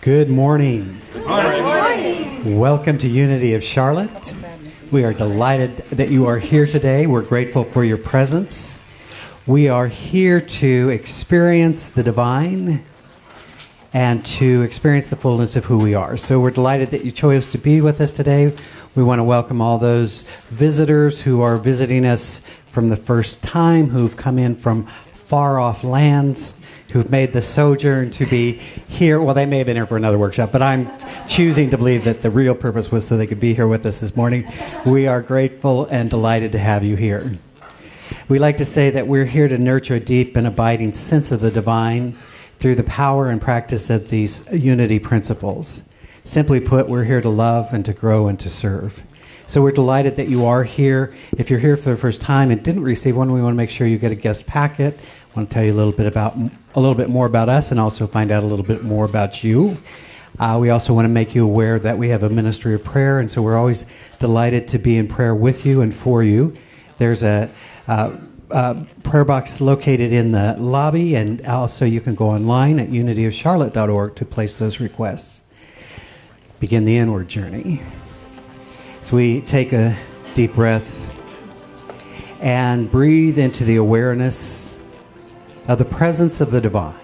Good morning. Good morning. Welcome to Unity of Charlotte. We are delighted that you are here today. We're grateful for your presence. We are here to experience the divine and to experience the fullness of who we are. So we're delighted that you chose to be with us today. We want to welcome all those visitors who are visiting us from the first time, who've come in from far off lands, who've made the sojourn to be here. Well, they may have been here for another workshop, but I'm choosing to believe that the real purpose was so they could be here with us this morning. We are grateful and delighted to have you here. We like to say that we're here to nurture a deep and abiding sense of the divine through the power and practice of these unity principles. Simply put, we're here to love and to grow and to serve. So we're delighted that you are here. If you're here for the first time and didn't receive one, we want to make sure you get a guest packet. I want to tell you a little bit more about us and also find out a little bit more about you. We also want to make you aware that we have a ministry of prayer, and so we're always delighted to be in prayer with you and for you. There's a prayer box located in the lobby, and also you can go online at unityofcharlotte.org to place those requests. Begin the inward journey. So we take a deep breath and breathe into the awareness of the presence of the divine.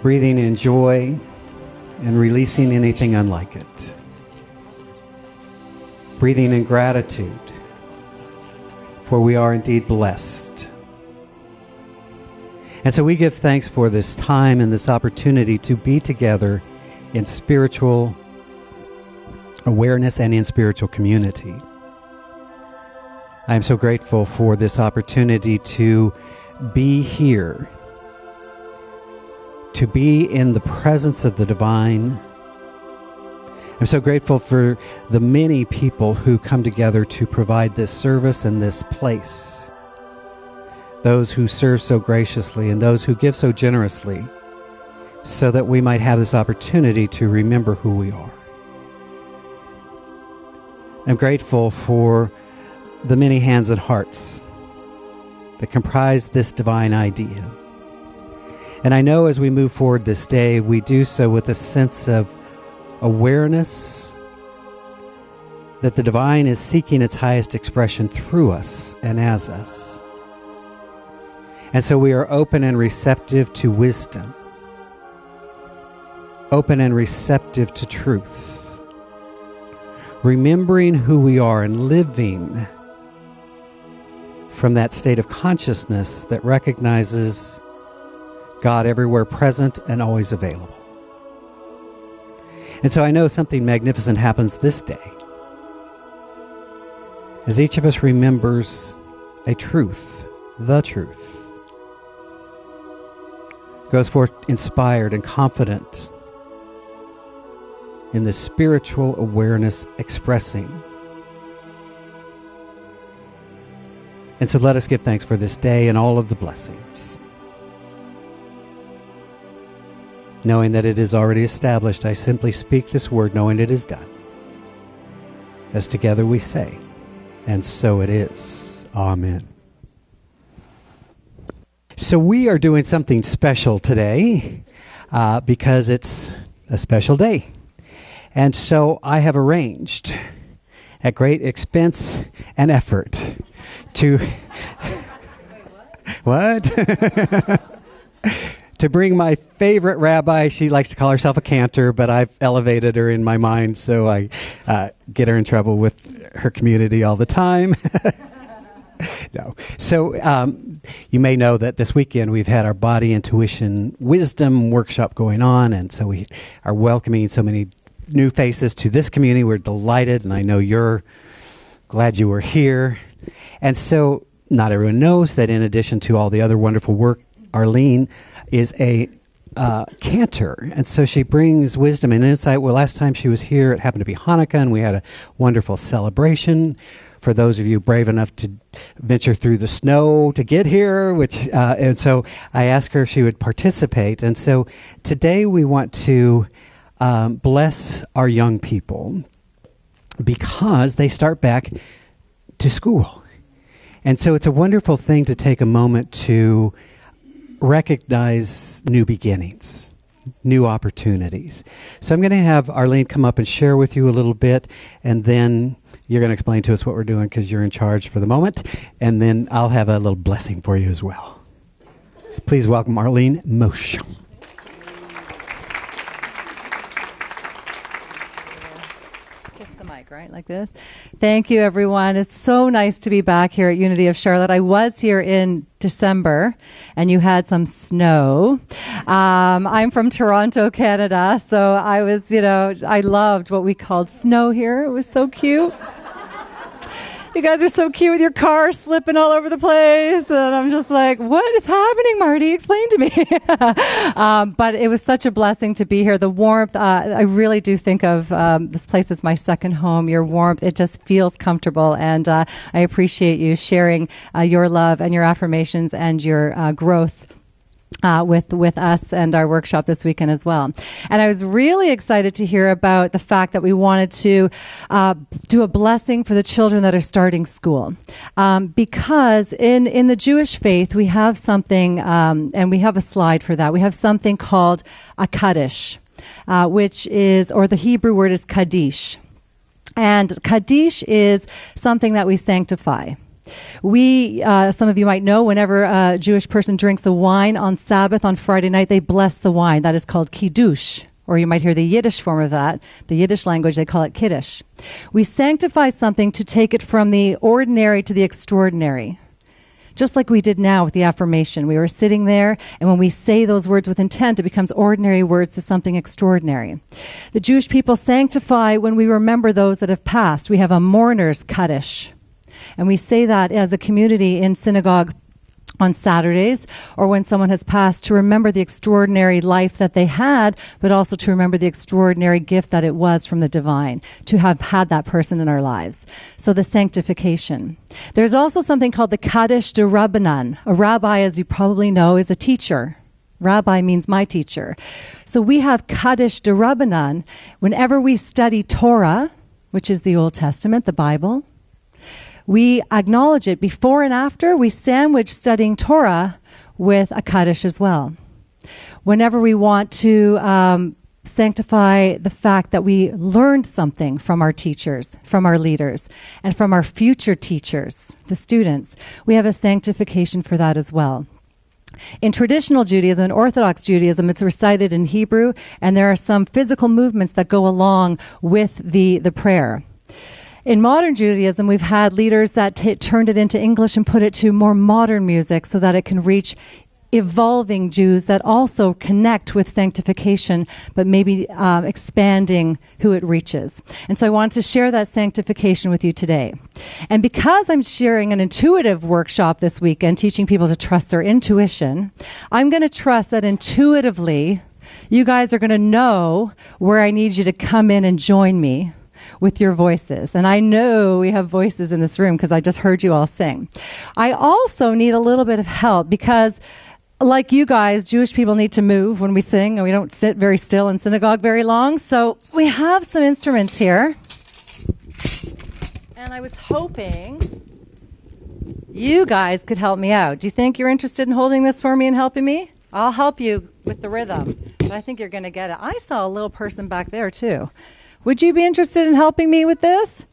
Breathing in joy and releasing anything unlike it. Breathing in gratitude, for we are indeed blessed. And so we give thanks for this time and this opportunity to be together in spiritual awareness and in spiritual community. I am so grateful for this opportunity to be here, to be in the presence of the divine. I'm so grateful for the many people who come together to provide this service in this place. those who serve so graciously, and those who give so generously, so that we might have this opportunity to remember who we are. I'm grateful for the many hands and hearts that comprise this divine idea. And I know as we move forward this day, we do so with a sense of awareness that the divine is seeking its highest expression through us and as us. And so we are open and receptive to wisdom, open and receptive to truth, remembering who we are and living from that state of consciousness that recognizes God everywhere present and always available. And so I know something magnificent happens this day as each of us remembers a truth, the truth, goes forth inspired and confident in the spiritual awareness expressing. And so let us give thanks for this day and all of the blessings. Knowing that it is already established, I simply speak this word knowing it is done. As together we say, and so it is. Amen. So we are doing something special today because it's a special day. And so I have arranged at great expense and effort to what? To bring my favorite rabbi. She likes to call herself a cantor, but I've elevated her in my mind, so I get her in trouble with her community all the time. No. So you may know that this weekend we've had our Body Intuition Wisdom workshop going on, and so we are welcoming so many new faces to this community. We're delighted, and I know you're glad you were here. And so not everyone knows that in addition to all the other wonderful work, Arlene is a cantor, and so she brings wisdom and insight. Well, last time she was here, it happened to be Hanukkah, and we had a wonderful celebration for those of you brave enough to venture through the snow to get here, and so I asked her if she would participate. And so today we want to bless our young people because they start back to school. And so it's a wonderful thing to take a moment to recognize new beginnings, new opportunities. So I'm going to have Arlene come up and share with you a little bit, and then you're going to explain to us what we're doing because you're in charge for the moment, and then I'll have a little blessing for you as well. Please welcome Arlene Moshe. Right, like this. Thank you, everyone. It's so nice to be back here at Unity of Charlotte. I was here in December, and you had some snow. I'm from Toronto, Canada, so I was, I loved what we called snow here. It was so cute. You guys are so cute with your car slipping all over the place. And I'm just like, what is happening, Marty? Explain to me. But it was such a blessing to be here. The warmth, I really do think of this place as my second home. Your warmth, it just feels comfortable. And I appreciate you sharing your love and your affirmations and your growth with us and our workshop this weekend as well. And I was really excited to hear about the fact that we wanted to do a blessing for the children that are starting school. Because in the Jewish faith, we have something, and we have a slide for that. We have something called a Kaddish, which is, or the Hebrew word is Kaddish. And Kaddish is something that we sanctify. We, some of you might know, whenever a Jewish person drinks the wine on Sabbath on Friday night, they bless the wine. That is called kiddush, or you might hear the Yiddish form of that. The Yiddish language, they call it kiddush. We sanctify something to take it from the ordinary to the extraordinary. Just like we did now with the affirmation. We were sitting there, and when we say those words with intent, it becomes ordinary words to something extraordinary. The Jewish people sanctify when we remember those that have passed. We have a mourner's Kaddish. And we say that as a community in synagogue on Saturdays, or when someone has passed, to remember the extraordinary life that they had, but also to remember the extraordinary gift that it was from the divine, to have had that person in our lives. So the sanctification. There's also something called the Kaddish de Rabbanan. A rabbi, as you probably know, is a teacher. Rabbi means my teacher. So we have Kaddish de Rabbanan whenever we study Torah, which is the Old Testament, the Bible. We acknowledge it before and after. We sandwich studying Torah with a Kaddish as well. Whenever we want to sanctify the fact that we learned something from our teachers, from our leaders, and from our future teachers, the students, we have a sanctification for that as well. In traditional Judaism, in Orthodox Judaism, it's recited in Hebrew, and there are some physical movements that go along with the prayer. In modern Judaism, we've had leaders that turned it into English and put it to more modern music so that it can reach evolving Jews that also connect with sanctification, but maybe expanding who it reaches. And so I wanted to share that sanctification with you today. And because I'm sharing an intuitive workshop this weekend, teaching people to trust their intuition, I'm going to trust that intuitively you guys are going to know where I need you to come in and join me with your voices. And I know we have voices in this room because I just heard you all sing. I also need a little bit of help because, like you guys, Jewish people need to move when we sing, and we don't sit very still in synagogue very long. So we have some instruments here. And I was hoping you guys could help me out. Do you think you're interested in holding this for me and helping me? I'll help you with the rhythm, but I think you're going to get it. I saw a little person back there, too. Would you be interested in helping me with this?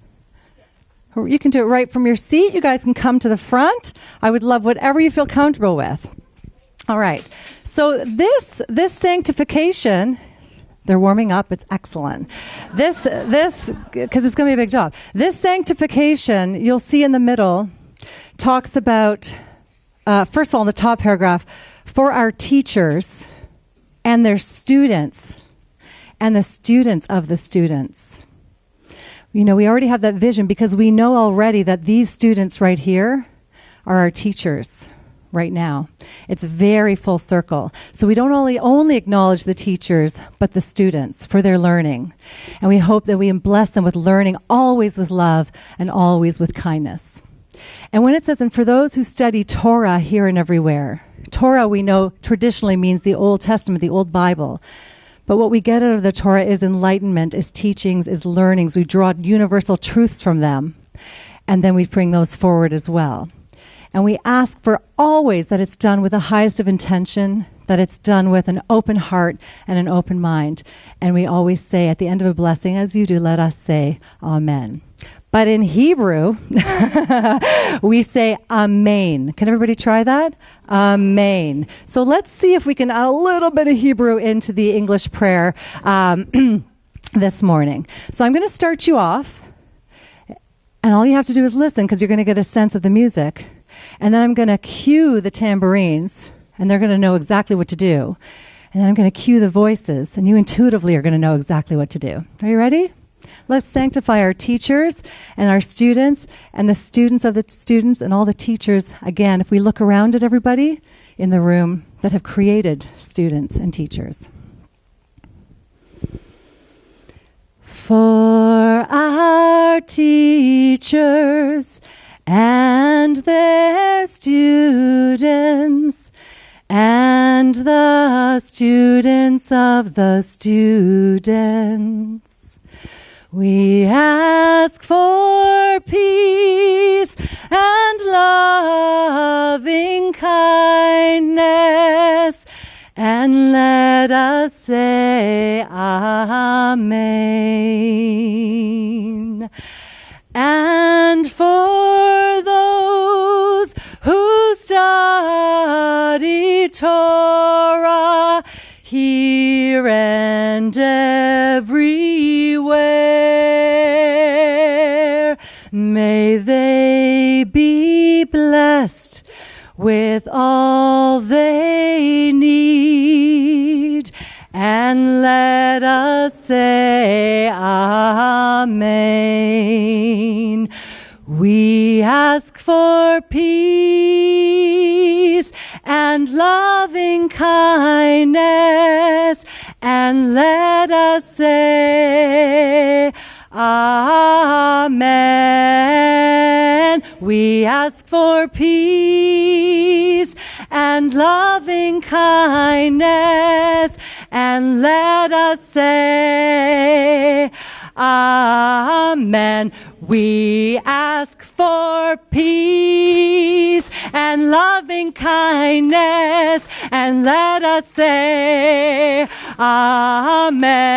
You can do it right from your seat. You guys can come to the front. I would love whatever you feel comfortable with. All right. So this sanctification, they're warming up. It's excellent. This, because it's going to be a big job. This sanctification, you'll see in the middle, talks about, first of all, in the top paragraph, for our teachers and their students, and the students of the students. You know, we already have that vision because we know already that these students right here are our teachers right now. It's very full circle. So we don't only acknowledge the teachers, but the students for their learning. And we hope that we bless them with learning, always with love and always with kindness. And when it says, and for those who study Torah here and everywhere, Torah we know traditionally means the Old Testament, the Old Bible. But what we get out of the Torah is enlightenment, is teachings, is learnings. We draw universal truths from them, and then we bring those forward as well. And we ask for always that it's done with the highest of intention, that it's done with an open heart and an open mind. And we always say at the end of a blessing, as you do, let us say Amen. But in Hebrew, we say Amen. Can everybody try that? Amen. So let's see if we can add a little bit of Hebrew into the English prayer this morning. So I'm going to start you off, and all you have to do is listen because you're going to get a sense of the music. And then I'm going to cue the tambourines, and they're going to know exactly what to do. And then I'm going to cue the voices, and you intuitively are going to know exactly what to do. Are you ready? Let's sanctify our teachers and our students and the students of the students and all the teachers. Again, if we look around at everybody in the room that have created students and teachers. For our teachers and their students and the students of the students, we ask for peace and loving kindness, and let us say Amen. And for those who study Torah here and everywhere, may they be blessed with all they need, and let us say Amen. We ask for peace and loving kindness, and let us say, Amen. We ask for peace and loving kindness, and let us say, Amen. We ask for peace and loving kindness, and let us say, Amen.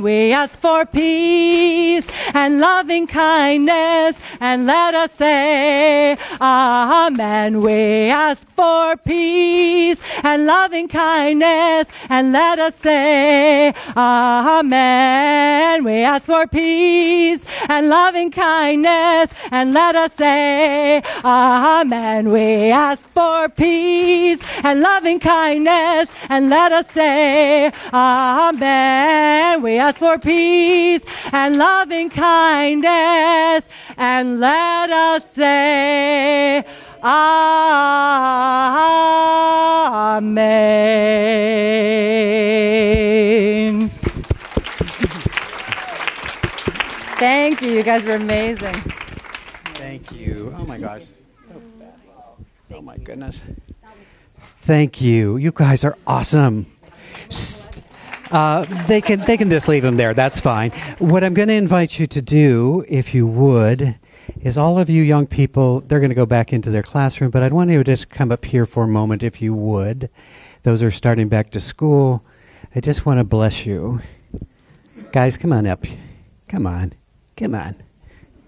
We ask for peace and loving kindness, and let us say, Amen. We ask for peace and loving kindness, and let us say, Amen. We ask for peace and loving kindness, and let us say, Amen. We ask for peace and loving kindness, and let us say, Amen. We ask for peace and loving kindness, and let us say, Amen. Thank you. You guys are amazing. Thank you. Oh my gosh. So bad. Oh my goodness. Thank you. You guys are awesome. They can just leave them there. That's fine. What I'm going to invite you to do, if you would, is all of you young people, they're going to go back into their classroom, but I'd want you to just come up here for a moment, if you would. Those are starting back to school. I just want to bless you. Guys, come on up. Come on. Come on.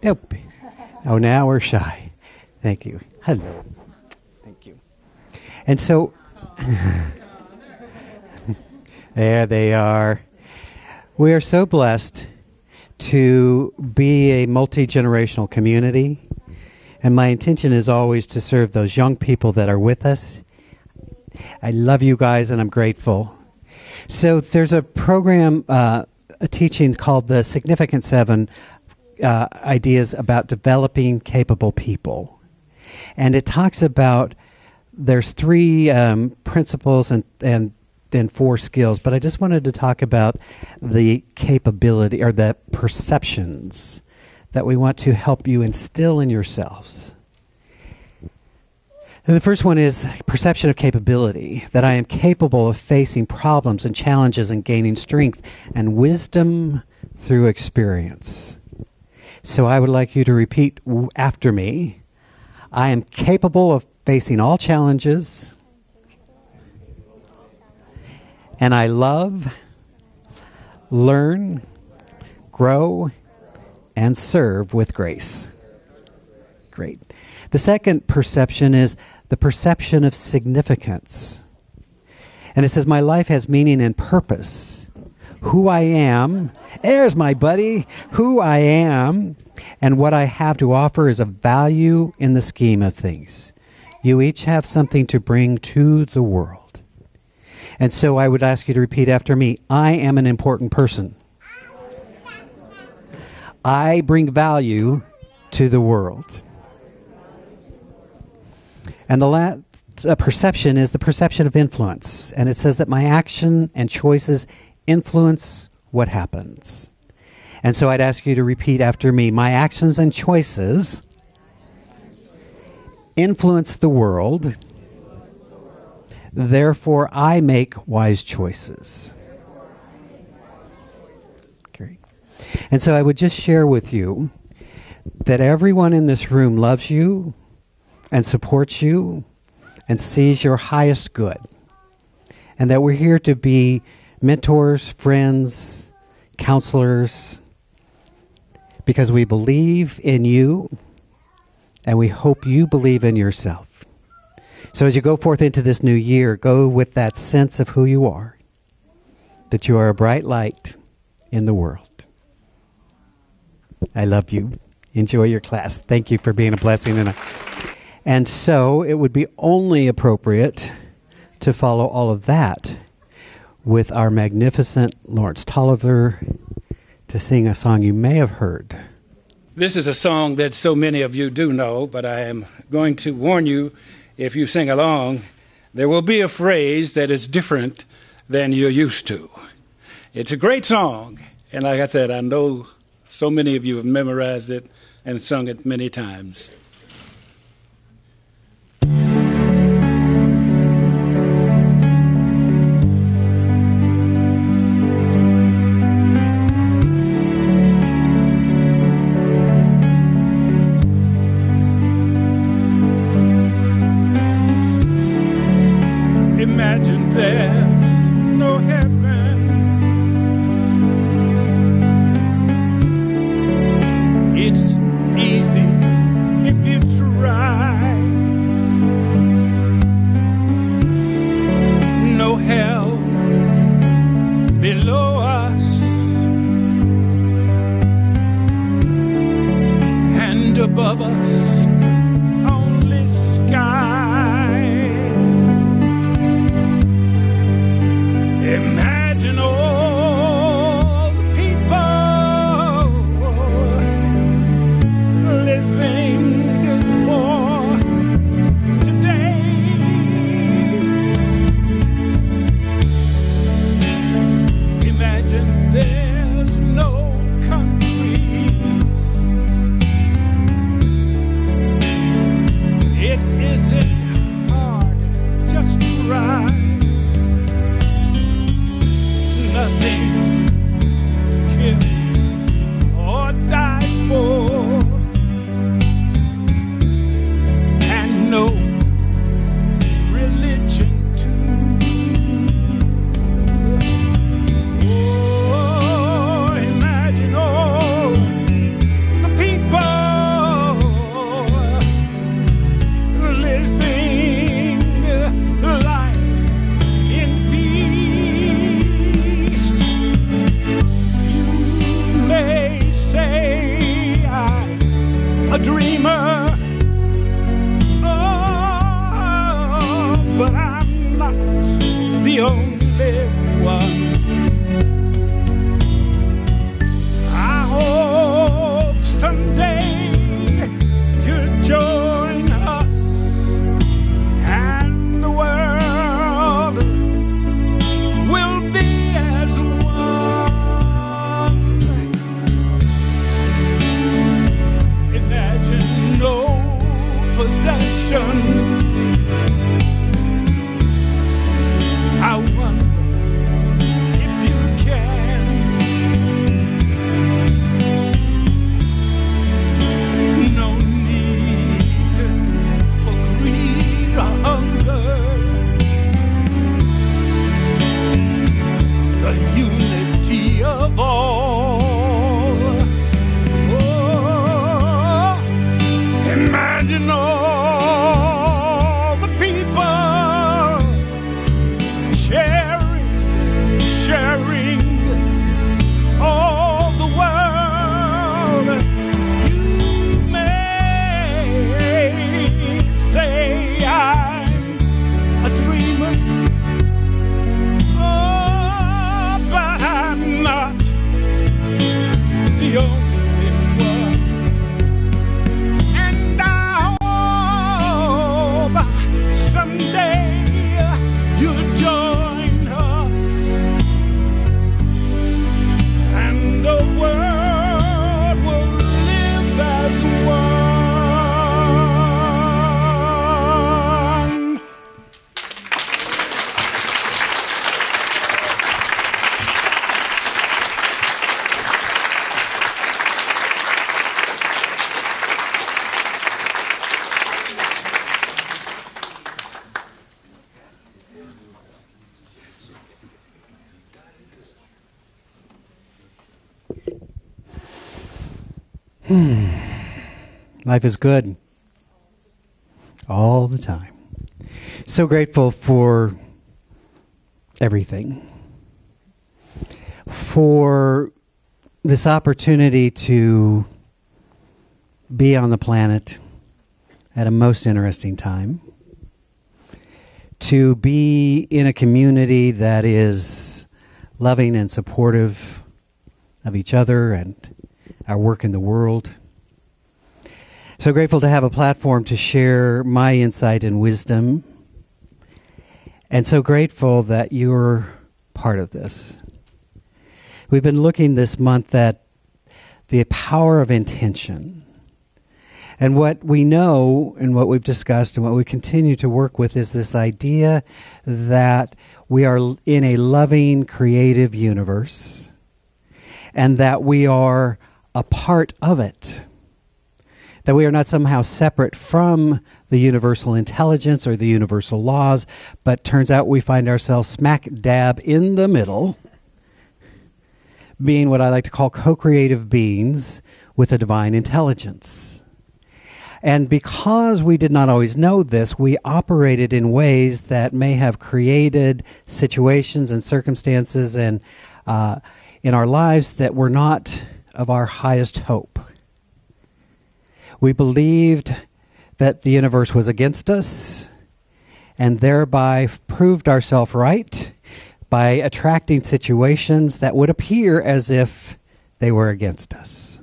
Nope. Oh, now we're shy. Thank you. Hello. Thank you. And so, there they are. We are so blessed to be a multi-generational community. And my intention is always to serve those young people that are with us. I love you guys, and I'm grateful. So there's a program, a teaching called the Significant Seven, ideas about developing capable people. And it talks about, there's three principles and then 4 skills, but I just wanted to talk about the capability or the perceptions that we want to help you instill in yourselves. And the first one is perception of capability, that I am capable of facing problems and challenges and gaining strength and wisdom through experience. So I would like you to repeat after me. I am capable of facing all challenges, and I love, learn, grow, and serve with grace. Great. The second perception is the perception of significance. And it says, my life has meaning and purpose. Who I am, there's my buddy, who I am, and what I have to offer is of value in the scheme of things. You each have something to bring to the world. And so I would ask you to repeat after me. I am an important person. I bring value to the world. And the last perception is the perception of influence. And it says that my action and choices influence what happens. And so I'd ask you to repeat after me. My actions and choices influence the world. Therefore, I make wise choices. Great. And so I would just share with you that everyone in this room loves you and supports you and sees your highest good. And that we're here to be mentors, friends, counselors, because we believe in you and we hope you believe in yourself. So as you go forth into this new year, go with that sense of who you are, that you are a bright light in the world. I love you. Enjoy your class. Thank you for being a blessing. And so it would be only appropriate to follow all of that with our magnificent Lawrence Tolliver to sing a song you may have heard. This is a song that so many of you do know, but I am going to warn you, if you sing along, there will be a phrase that is different than you're used to. It's a great song, and like I said, I know so many of you have memorized it and sung it many times. Imagine there's no heaven. It's easy if you try. No hell below us, and above us only sky. Imagine all the people living for today. Imagine there's no countries. It isn't hard, just try. Nothing to kill or die for, and no religion too. Oh, imagine all the people living life in peace. May say I'm a dreamer, oh, but I'm not the only one. I hope someday you'll join us and the world will be as one. Imagine no possessions. I wonder if you can. No need for greed or hunger. The unity of all. Oh, imagine all the people sharing all the world. You may say I'm a dreamer, oh, but I'm not the only one. And I hope someday you'll join us and the world will live as one. Life is good all the time. So grateful for everything, for this opportunity to be on the planet at a most interesting time, to be in a community that is loving and supportive of each other and our work in the world. So grateful to have a platform to share my insight and wisdom. And so grateful that you're part of this. We've been looking this month at the power of intention. And what we know and what we've discussed and what we continue to work with is this idea that we are in a loving, creative universe and that we are a part of it. That we are not somehow separate from the universal intelligence or the universal laws, but turns out we find ourselves smack dab in the middle, being what I like to call co-creative beings with a divine intelligence. And because we did not always know this, we operated in ways that may have created situations and circumstances and in our lives that were not of our highest hope. We believed that the universe was against us and thereby proved ourselves right by attracting situations that would appear as if they were against us.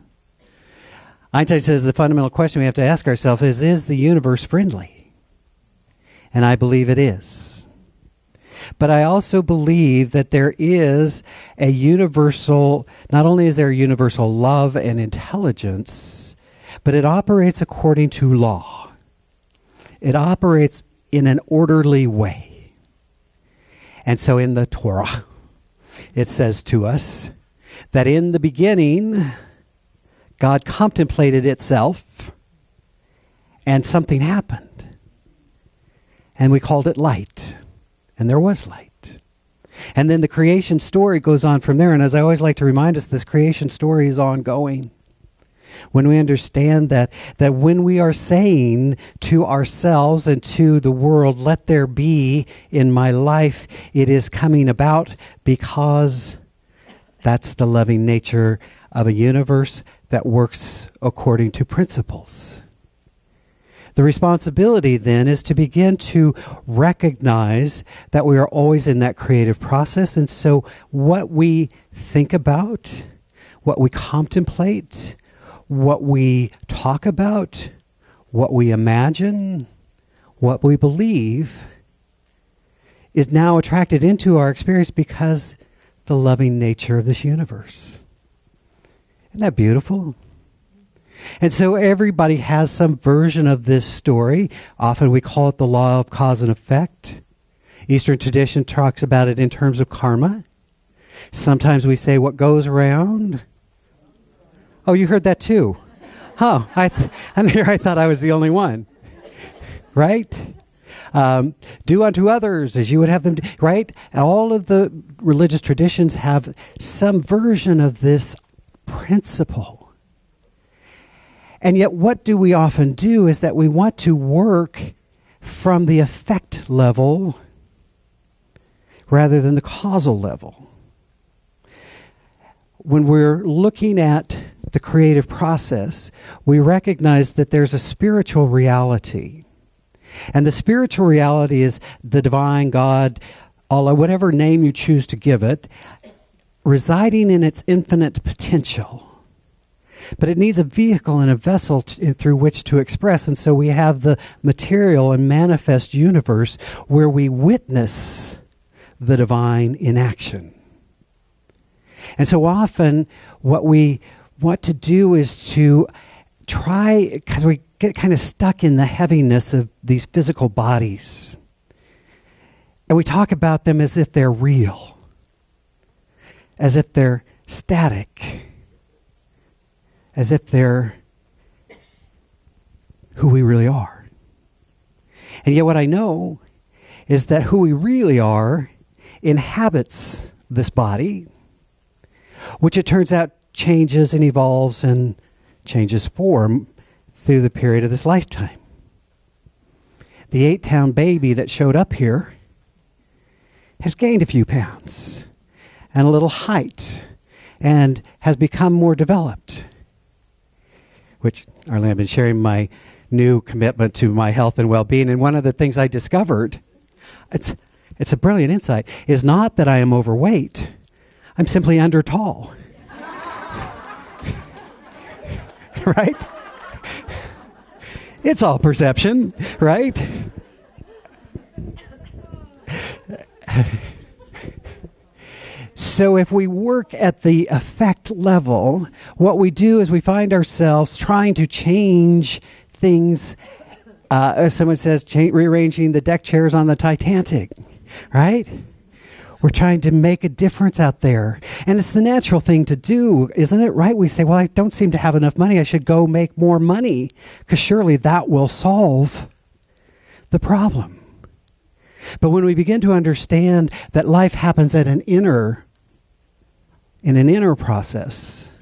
Einstein says the fundamental question we have to ask ourselves is the universe friendly? And I believe it is. But I also believe that there is a universal, not only is there a universal love and intelligence, but it operates according to law. It operates in an orderly way. And so in the Torah, it says to us that in the beginning, God contemplated itself and something happened. And we called it light. And there was light. And then the creation story goes on from there. And as I always like to remind us, this creation story is ongoing. When we understand that when we are saying to ourselves and to the world, let there be in my life, it is coming about because that's the loving nature of a universe that works according to principles. The responsibility then is to begin to recognize that we are always in that creative process. And so what we think about, what we contemplate, what we talk about, what we imagine, what we believe is now attracted into our experience because the loving nature of this universe. Isn't that beautiful? And so everybody has some version of this story. Often we call it the law of cause and effect. Eastern tradition talks about it in terms of karma. Sometimes we say what goes around. Oh, you heard that too. Oh, I thought I was the only one. Right? Do unto others as you would have them do. Right? All of the religious traditions have some version of this principle. And yet what do we often do is that we want to work from the effect level rather than the causal level. When we're looking at the creative process, we recognize that there's a spiritual reality. And the spiritual reality is the divine God, Allah, whatever name you choose to give it, residing in its infinite potential. But it needs a vehicle and a vessel through which to express. And so we have the material and manifest universe where we witness the divine in action. And so often what we want to do is to try, because we get kind of stuck in the heaviness of these physical bodies. And we talk about them as if they're real, as if they're static, as if they're who we really are. And yet what I know is that who we really are inhabits this body, which it turns out changes and evolves and changes form through the period of this lifetime. The 8-pound baby that showed up here has gained a few pounds and a little height and has become more developed, which, Arlene, I've been sharing my new commitment to my health and well-being, and one of the things I discovered, it's a brilliant insight, is not that I am overweight. I'm simply under tall. Right? It's all perception, right? So if we work at the effect level, what we do is we find ourselves trying to change things. As someone says, rearranging the deck chairs on the Titanic, right? We're trying to make a difference out there. And it's the natural thing to do, isn't it, right? We say, well, I don't seem to have enough money. I should go make more money, because surely that will solve the problem. But when we begin to understand that life happens in an inner process,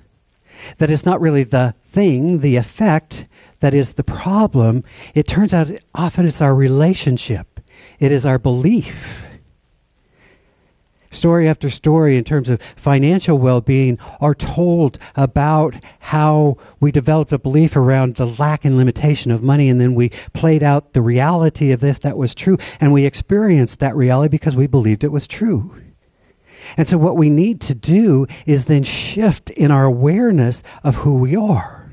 that it's not really the thing, the effect, that is the problem, it turns out often it's our relationship. It is our belief. Story after story in terms of financial well-being are told about how we developed a belief around the lack and limitation of money, and then we played out the reality of this that was true, and we experienced that reality because we believed it was true. And so what we need to do is then shift in our awareness of who we are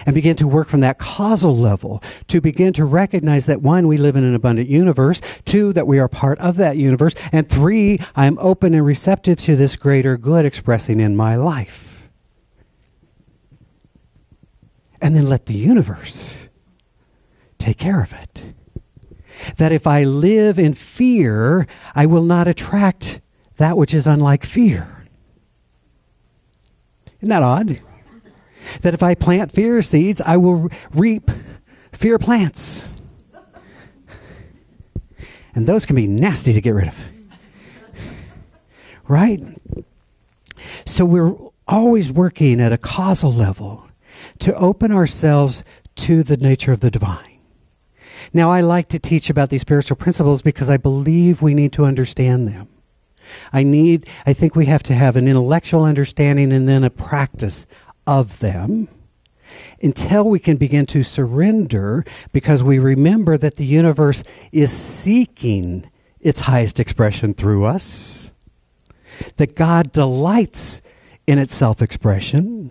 and begin to work from that causal level to begin to recognize that, one, we live in an abundant universe, two, that we are part of that universe, and three, I am open and receptive to this greater good expressing in my life. And then let the universe take care of it. That if I live in fear, I will not attract that which is unlike fear. Isn't that odd? That if I plant fear seeds, I will reap fear plants. And those can be nasty to get rid of. Right? So we're always working at a causal level to open ourselves to the nature of the divine. Now, I like to teach about these spiritual principles because I believe we need to understand them. I think we have to have an intellectual understanding and then a practice of them until we can begin to surrender, because we remember that the universe is seeking its highest expression through us, that God delights in its self-expression,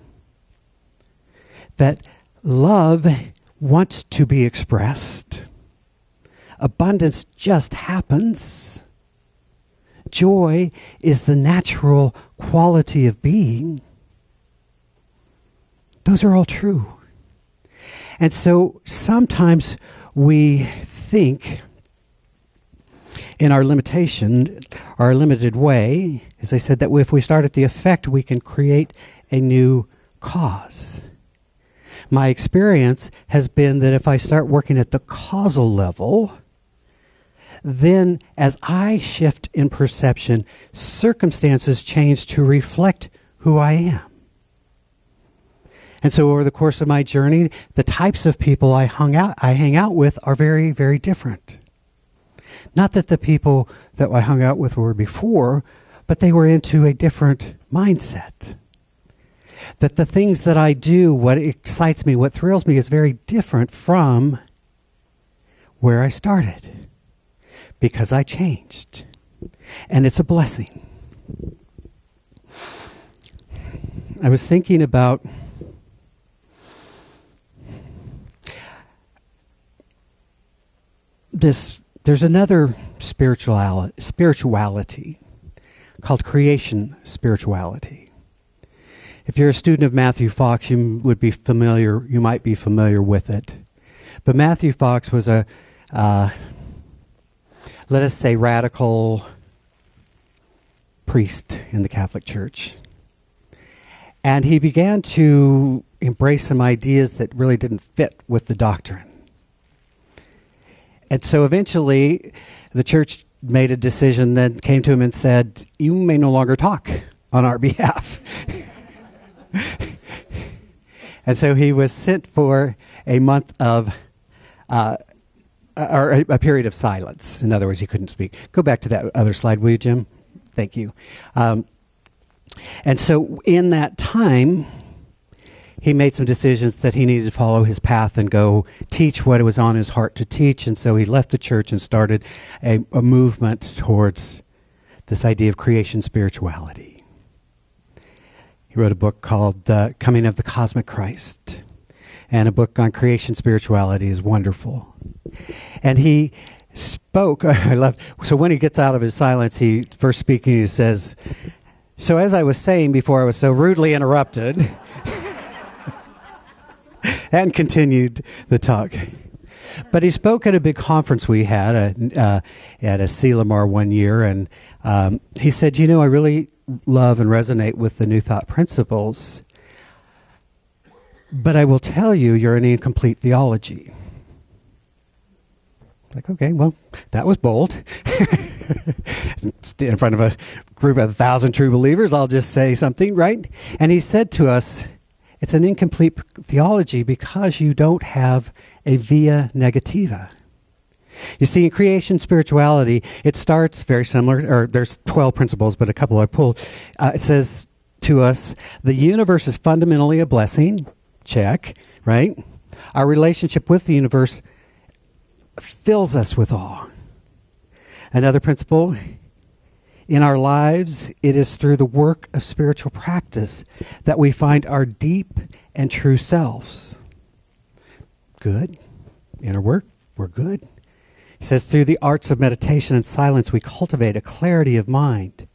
that love wants to be expressed, abundance just happens, joy is the natural quality of being. Those are all true. And so sometimes we think in our limitation, our limited way, as I said, that if we start at the effect, we can create a new cause. My experience has been that if I start working at the causal level, then as I shift in perception, circumstances change to reflect who I am. And so over the course of my journey, the types of people I hang out with are very, very different. Not that the people that I hung out with were before, but they were into a different mindset. That the things that I do, what excites me, what thrills me, is very different from where I started. Because I changed. And it's a blessing. I was thinking about this. There's another spirituality called creation spirituality. If you're a student of Matthew Fox, you might be familiar with it. But Matthew Fox was a let us say, radical priest in the Catholic Church. And he began to embrace some ideas that really didn't fit with the doctrine. And so eventually, the church made a decision that came to him and said, you may no longer talk on our behalf. And so he was sent for a month of or a period of silence. In other words, he couldn't speak. Go back to that other slide, will you, Jim? Thank you. And so in that time, he made some decisions that he needed to follow his path and go teach what was on his heart to teach. And so he left the church and started a movement towards this idea of creation spirituality. He wrote a book called The Coming of the Cosmic Christ. and a book on creation spirituality is wonderful. And he spoke, I love, so when he gets out of his silence, he first speaking, he says, so as I was saying before I was so rudely interrupted, and continued the talk. But he spoke at a big conference we had at a Selamar one year, and he said, you know, I really love and resonate with the New Thought principles, but I will tell you, you're an incomplete theology. Like, okay, well, that was bold. In front of a group of 1,000 true believers, I'll just say something, right? And he said to us, it's an incomplete theology because you don't have a via negativa. You see, in creation spirituality, it starts very similar, or there's 12 principles, but a couple I pulled. It says to us, the universe is fundamentally a blessing. Check, right? Our relationship with the universe fills us with awe. Another principle, in our lives, it is through the work of spiritual practice that we find our deep and true selves. Good. Inner work, we're good. He says, through the arts of meditation and silence, we cultivate a clarity of mind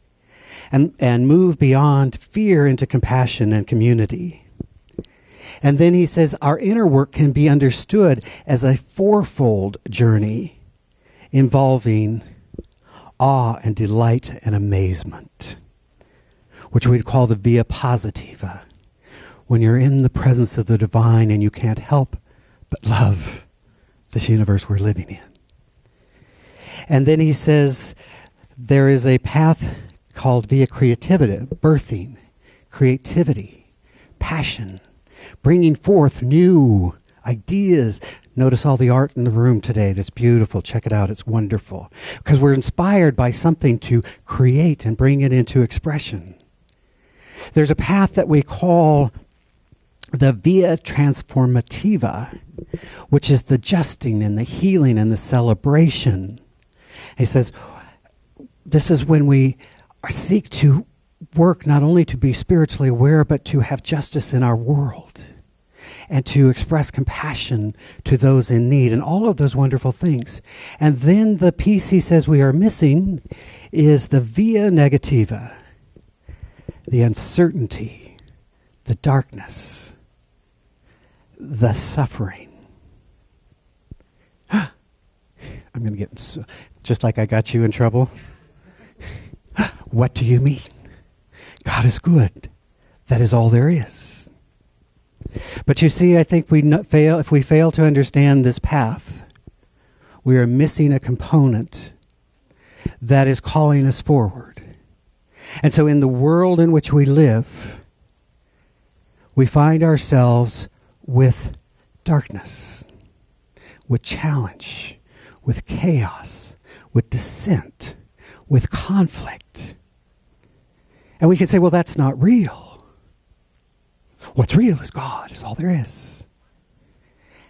and move beyond fear into compassion and community. And then he says, our inner work can be understood as a fourfold journey involving awe and delight and amazement, which we'd call the via positiva, when you're in the presence of the divine and you can't help but love this universe we're living in. And then he says there is a path called via creativity, birthing, creativity, passion, bringing forth new ideas. Notice all the art in the room today. That's beautiful. Check it out. It's wonderful. Because we're inspired by something to create and bring it into expression. There's a path that we call the via transformativa, which is the justing and the healing and the celebration. He says, this is when we seek to work not only to be spiritually aware, but to have justice in our world and to express compassion to those in need and all of those wonderful things. And then the piece he says we are missing is the via negativa, the uncertainty, the darkness, the suffering. I'm going to get, just like I got you in trouble. What do you mean? God is good. That is all there is. But you see, I think if we fail to understand this path, we are missing a component that is calling us forward. And so in the world in which we live, we find ourselves with darkness, with challenge, with chaos, with dissent, with conflict. And we can say, well, that's not real. What's real is God, is all there is.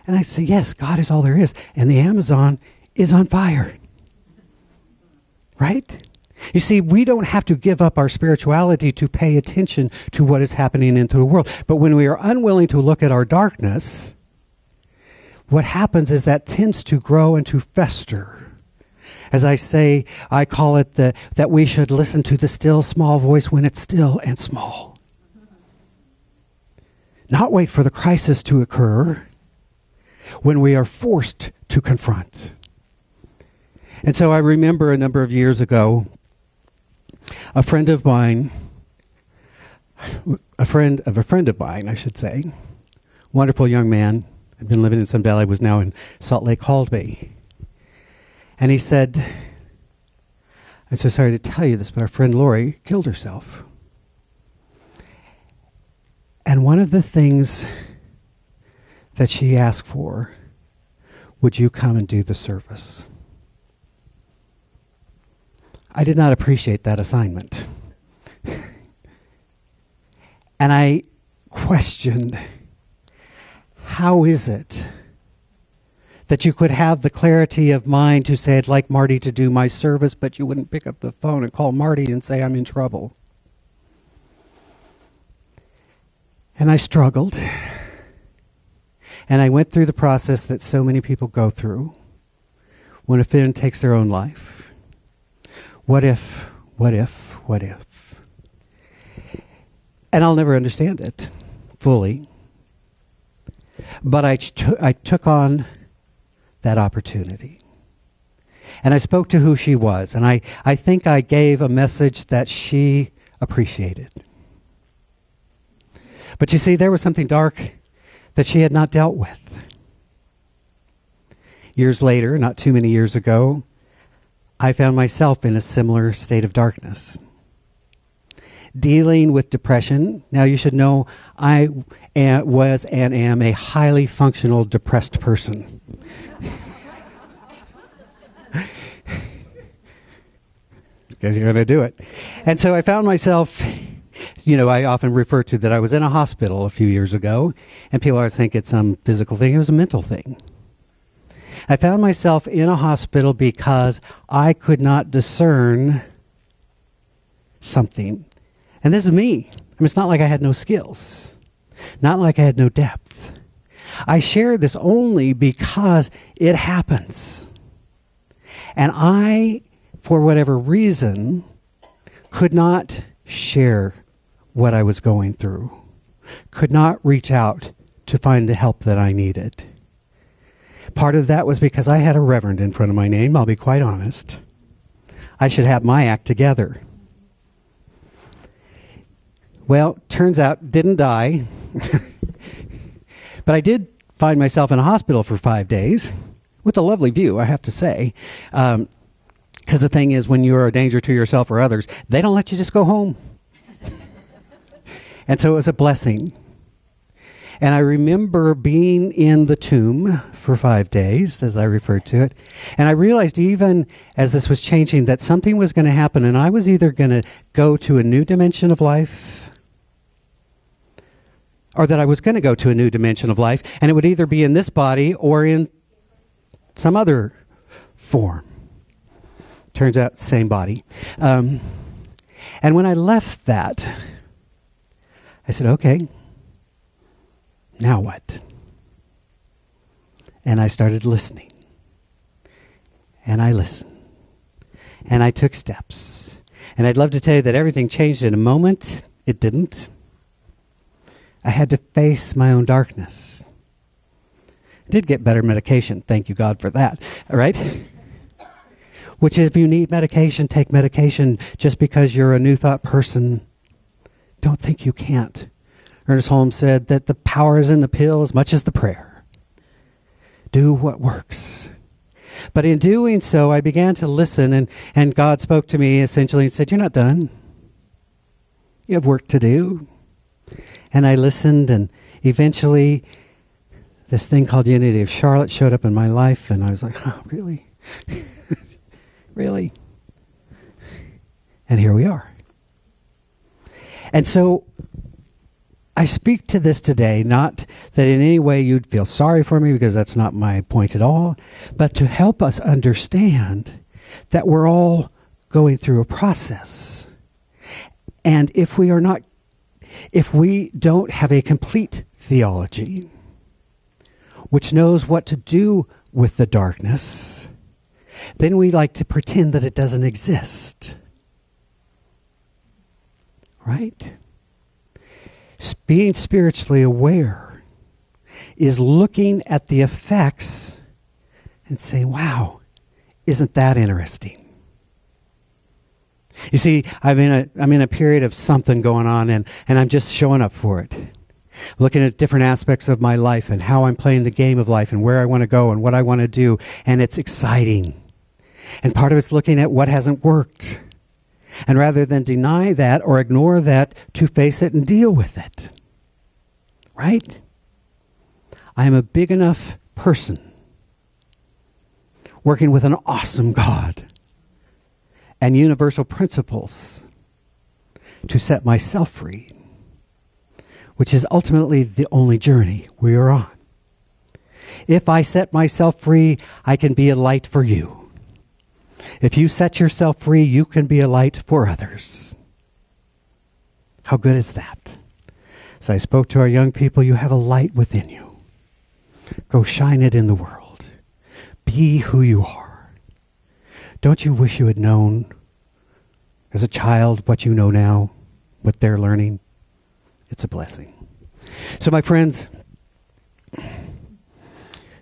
And I say, yes, God is all there is. And the Amazon is on fire. Right? You see, we don't have to give up our spirituality to pay attention to what is happening into the world. But when we are unwilling to look at our darkness, what happens is that tends to grow and to fester. As I say, I call it that we should listen to the still small voice when it's still and small. Not wait for the crisis to occur when we are forced to confront. And so I remember a number of years ago, a friend of mine, I should say, wonderful young man, had been living in Sun Valley, was now in Salt Lake, called me. And he said, I'm so sorry to tell you this, but our friend Lori killed herself. And one of the things that she asked for, would you come and do the service? I did not appreciate that assignment. And I questioned, how is it that you could have the clarity of mind to say, I'd like Marty to do my service, but you wouldn't pick up the phone and call Marty and say, I'm in trouble? And I struggled. And I went through the process that so many people go through when a friend takes their own life. What if, what if, what if? And I'll never understand it fully. But I took on that opportunity. And I spoke to who she was. And I think I gave a message that she appreciated. But you see, there was something dark that she had not dealt with. Years later, not too many years ago, I found myself in a similar state of darkness. Dealing with depression. Now, you should know I was and am a highly functional depressed person. Because you're going to do it. And so I found myself, I often refer to that I was in a hospital a few years ago, and people always think it's some physical thing. It was a mental thing. I found myself in a hospital because I could not discern something. And this is me. It's not like I had no skills. Not like I had no depth. I share this only because it happens. And I, for whatever reason, could not share what I was going through. Could not reach out to find the help that I needed. Part of that was because I had a reverend in front of my name, I'll be quite honest. I should have my act together. Well, turns out, didn't die. But I did find myself in a hospital for 5 days, with a lovely view, I have to say. Because the thing is, when you're a danger to yourself or others, they don't let you just go home. And so it was a blessing. And I remember being in the tomb for 5 days, as I referred to it. And I realized even as this was changing that something was going to happen, and I was either going to go to a new dimension of life, or that I was going to go to a new dimension of life, and it would either be in this body or in some other form. Turns out, same body. And when I left that, I said, okay, now what? And I started listening. And I listened. And I took steps. And I'd love to tell you that everything changed in a moment. It didn't. I had to face my own darkness. I did get better medication. Thank you, God, for that. All right? Which is, if you need medication, take medication. Just because you're a New Thought person, don't think you can't. Ernest Holmes said that the power is in the pill as much as the prayer. Do what works. But in doing so, I began to listen, and God spoke to me essentially and said, you're not done. You have work to do. And I listened, and eventually this thing called Unity of Charlotte showed up in my life, and I was like, oh, really? Really? And here we are. And so I speak to this today, not that in any way you'd feel sorry for me, because that's not my point at all, but to help us understand that we're all going through a process. And if we don't have a complete theology, which knows what to do with the darkness, then we like to pretend that it doesn't exist. Right? Being spiritually aware is looking at the effects and saying, wow, isn't that interesting? You see, I'm in a period of something going on, and I'm just showing up for it. Looking at different aspects of my life and how I'm playing the game of life and where I want to go and what I want to do, and it's exciting. And part of it's looking at what hasn't worked. And rather than deny that or ignore that, to face it and deal with it. Right? I am a big enough person working with an awesome God and universal principles to set myself free, which is ultimately the only journey we are on. If I set myself free, I can be a light for you. If you set yourself free, you can be a light for others. How good is that? So I spoke to our young people, you have a light within you. Go shine it in the world. Be who you are. Don't you wish you had known as a child what you know now, what they're learning? It's a blessing. So, my friends,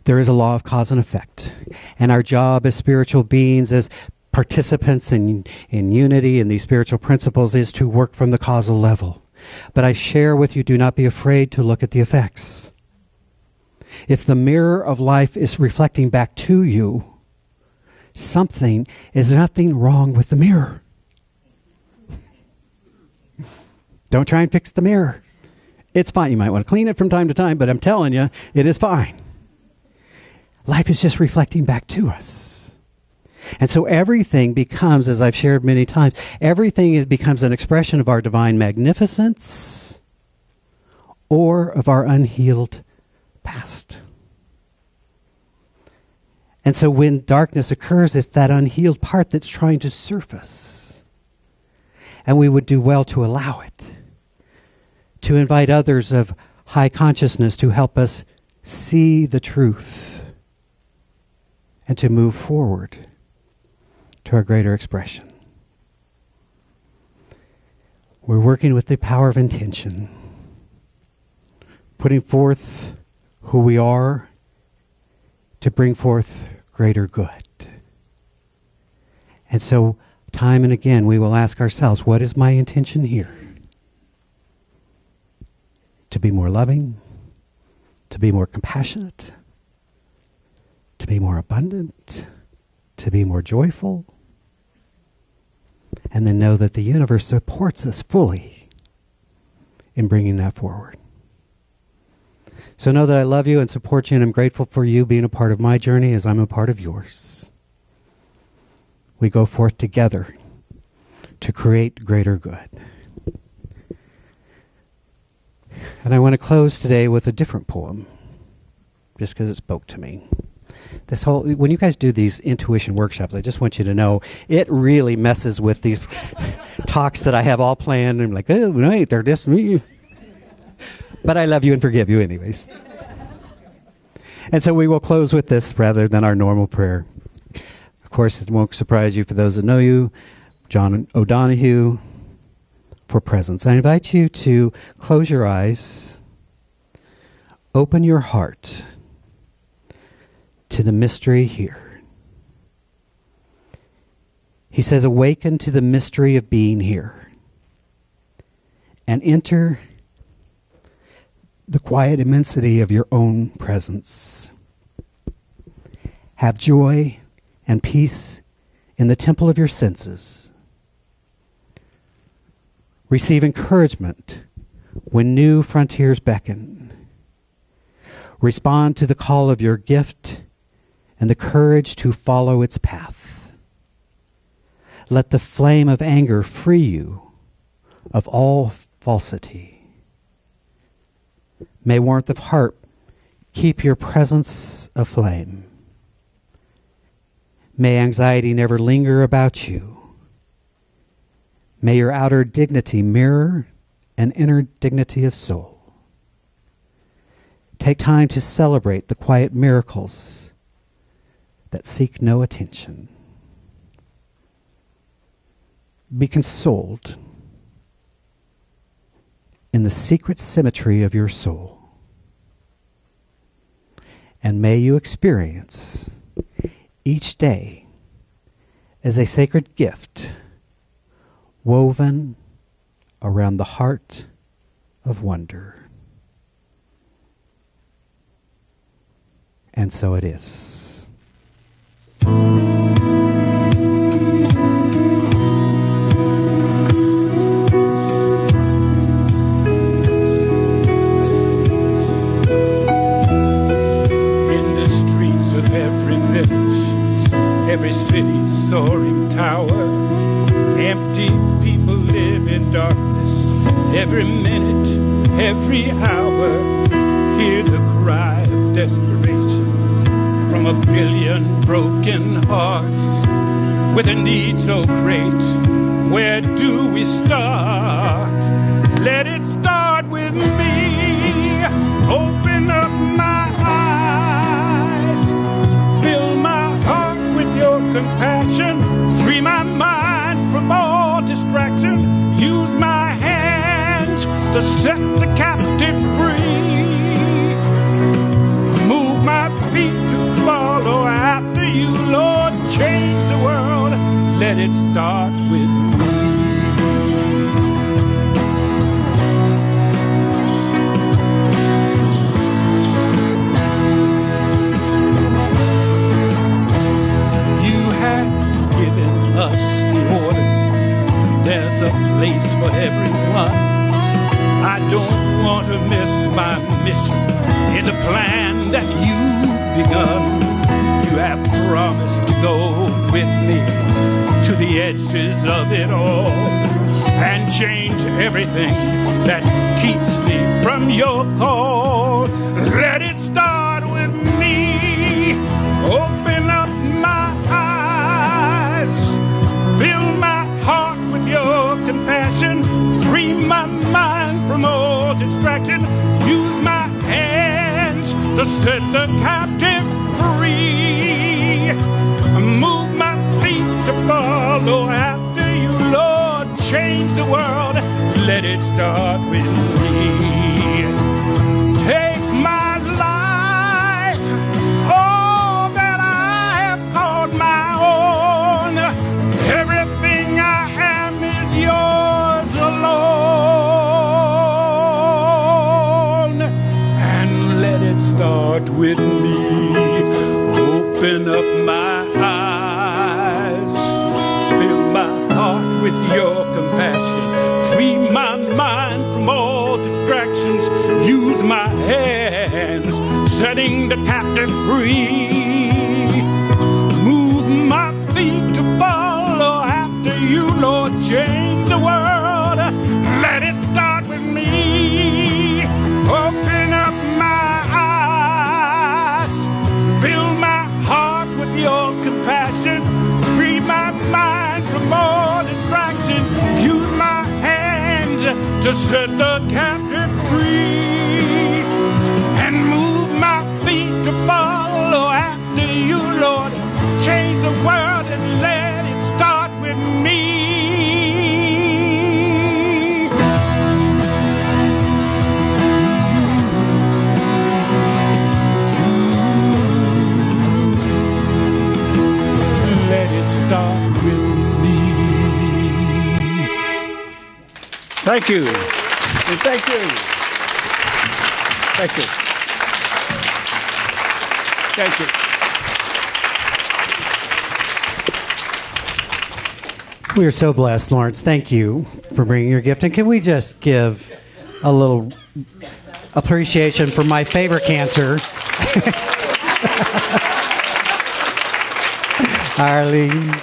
there is a law of cause and effect. And our job as spiritual beings, as participants in unity in these spiritual principles, is to work from the causal level. But I share with you, do not be afraid to look at the effects. If the mirror of life is reflecting back to you, there's nothing wrong with the mirror. Don't try and fix the mirror. It's fine. You might want to clean it from time to time, but I'm telling you, it is fine. Life is just reflecting back to us. And so everything becomes, as I've shared many times, becomes an expression of our divine magnificence or of our unhealed past. And so when darkness occurs, it's that unhealed part that's trying to surface. And we would do well to allow it, to invite others of high consciousness to help us see the truth and to move forward to our greater expression. We're working with the power of intention, putting forth who we are to bring forth greater good. And so, time and again, we will ask ourselves, what is my intention here? To be more loving, to be more compassionate, to be more abundant, to be more joyful, and then know that the universe supports us fully in bringing that forward. So know that I love you and support you, and I'm grateful for you being a part of my journey as I'm a part of yours. We go forth together to create greater good. And I want to close today with a different poem, just because it spoke to me. When you guys do these intuition workshops, I just want you to know, it really messes with these talks that I have all planned. I'm like, oh, wait, they're just me. But I love you and forgive you anyways. And so we will close with this rather than our normal prayer. Of course, it won't surprise you for those that know you, John O'Donohue, for presence. I invite you to close your eyes, open your heart to the mystery here. He says, awaken to the mystery of being here and enter the quiet immensity of your own presence. Have joy and peace in the temple of your senses. Receive encouragement when new frontiers beckon. Respond to the call of your gift and the courage to follow its path. Let the flame of anger free you of all falsity. May warmth of heart keep your presence aflame. May anxiety never linger about you. May your outer dignity mirror an inner dignity of soul. Take time to celebrate the quiet miracles that seek no attention. Be consoled in the secret symmetry of your soul. And may you experience each day as a sacred gift woven around the heart of wonder. And so it is. Every city, soaring tower, empty people live in darkness. Every minute, every hour, hear the cry of desperation from a billion broken hearts with a need so great. Where do we start? Let it start with me. Open up my eyes. compassion. Free my mind from all distraction. Use my hands to set the captive free. Move my feet to follow after you, Lord. Change the world. Let it start with me. Us the orders. There's a place for everyone. I don't want to miss my mission in the plan that you've begun. You have promised to go with me to the edges of it all and change everything that keeps me from your call. Let it start with me. Open up my eyes. Fill my heart with your compassion. Free my mind from all distraction. Use my hands to set the captive free. Move my feet to follow after you, Lord. Change the world. Let it start with me. Take my life, all that I have called my own. Everything I am is yours alone. And let it start with me. Open up my eyes. Fill my heart with your compassion. Free my mind from all distractions. Use my hands, setting the captive free. Move my feet to follow after you, Lord. Change the world. Let it start with me. Open up my eyes. Fill my heart with your compassion. Free my mind from all distractions. Use my hands to set the captive free. And move my feet to follow after you, Lord. Change the world and let it start with me. Let it start with me. Thank you. Thank you. Thank you. Thank you. We are so blessed, Lawrence. Thank you for bringing your gift. And can we just give a little appreciation for my favorite cantor, Arlene.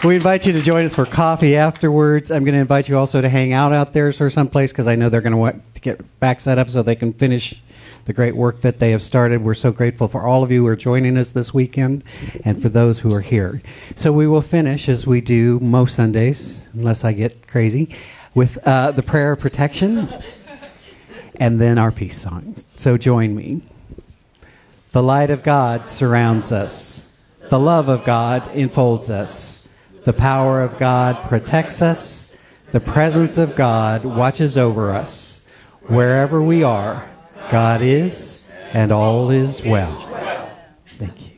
We invite you to join us for coffee afterwards. I'm going to invite you also to hang out there or someplace because I know they're going to want to get back set up so they can finish the great work that they have started. We're so grateful for all of you who are joining us this weekend and for those who are here. So we will finish, as we do most Sundays, unless I get crazy, with the prayer of protection and then our peace song. So join me. The light of God surrounds us. The love of God enfolds us. The power of God protects us. The presence of God watches over us. Wherever we are, God is, and all is well. Thank you.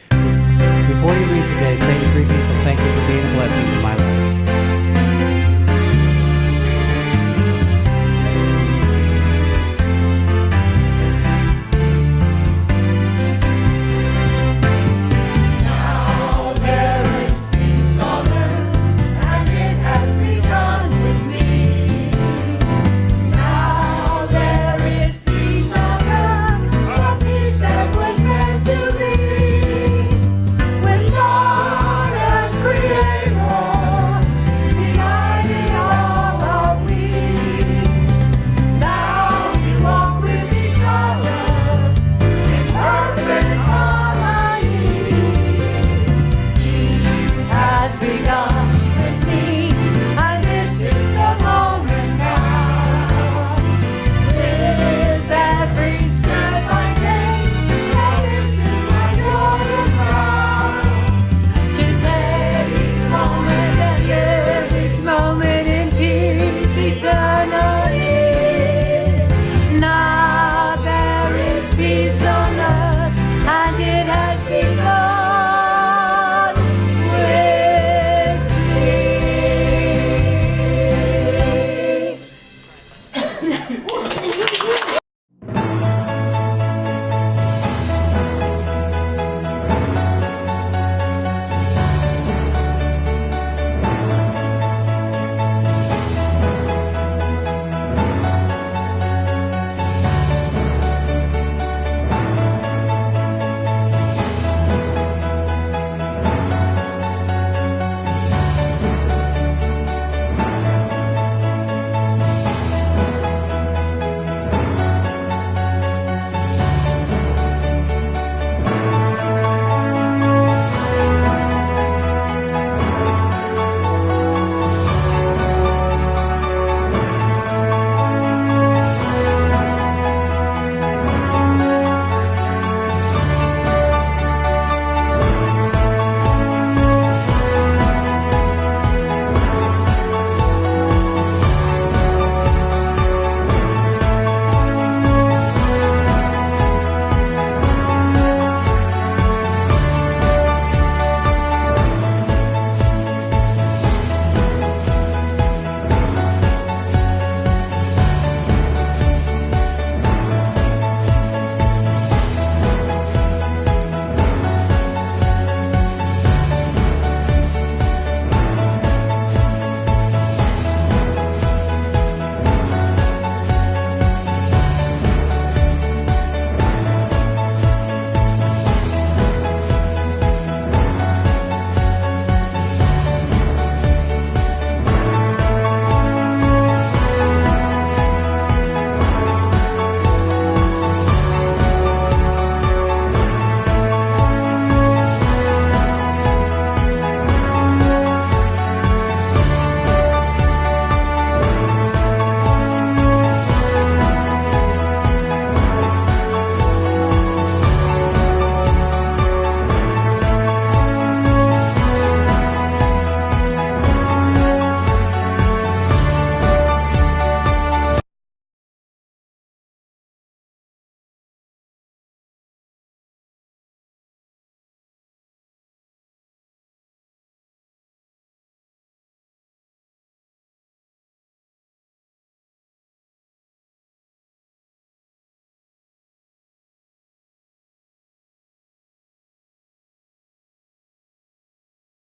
Before you leave today, say to 3 people, thank you for being a blessing in my life. To be has begun.